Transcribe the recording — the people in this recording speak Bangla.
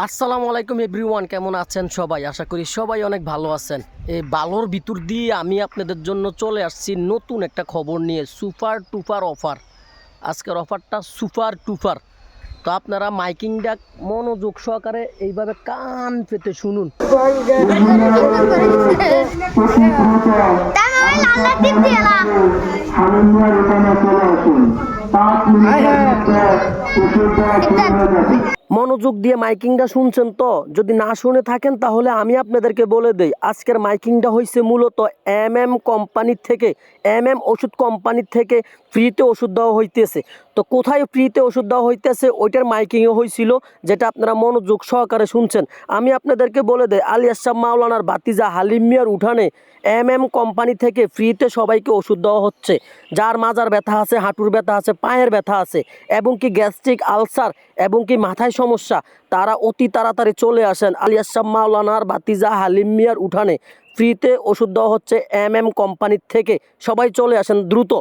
আসসালামু আলাইকুম এভরিওয়ান, কেমন আছেন সবাই? আশা করি সবাই অনেক ভালো আছেন। এই ভালোর ভিতর দিয়ে আমি আপনাদের জন্য চলে আসছি নতুন একটা খবর নিয়ে, সুপার টুপার অফার। আজকের অফারটা সুপার টুপার। তো আপনারা মাইকিংটা মনোযোগ সহকারে এইভাবে কান পেতে শুনুন। মনোযোগ দিয়ে মাইকিংটা শুনছেন তো? যদি না শুনে থাকেন তাহলে আমি আপনাদেরকে বলে দেই, আজকের মাইকিংটা হয়েছে মূলত কোম্পানির থেকে, ওষুধ কোম্পানির থেকে ফ্রিতে ওষুধ দেওয়া হইতেছে। তো কোথায় ফ্রিতে ওষুধ দেওয়া হইতেছে ওইটার মাইকিংও হয়েছিল, যেটা আপনারা মনোযোগ সহকারে শুনছেন। আমি আপনাদেরকে বলে দেই, আলিয়াস শাহ মাওলানার বাতিজা হালিম মিয়ার উঠানে কোম্পানি থেকে ফ্রিতে সবাইকে ওষুধ দেওয়া হচ্ছে। যার মাজার ব্যথা আছে, হাঁটুর ব্যথা আছে, পায়ের ব্যথা আছে, এবং কি গ্যাস্ট্রিক আলসার, এবং কি মাথায় সমস্যা, তারা অতি তাড়াতাড়ি চলে আসেন আলিয়াস শাহ মাওলানার বাতিজা হালিম মিয়ার উঠানে। ফ্রিতে ওষুধ দেওয়া হচ্ছে কোম্পানির থেকে। সবাই চলে আসেন দ্রুত।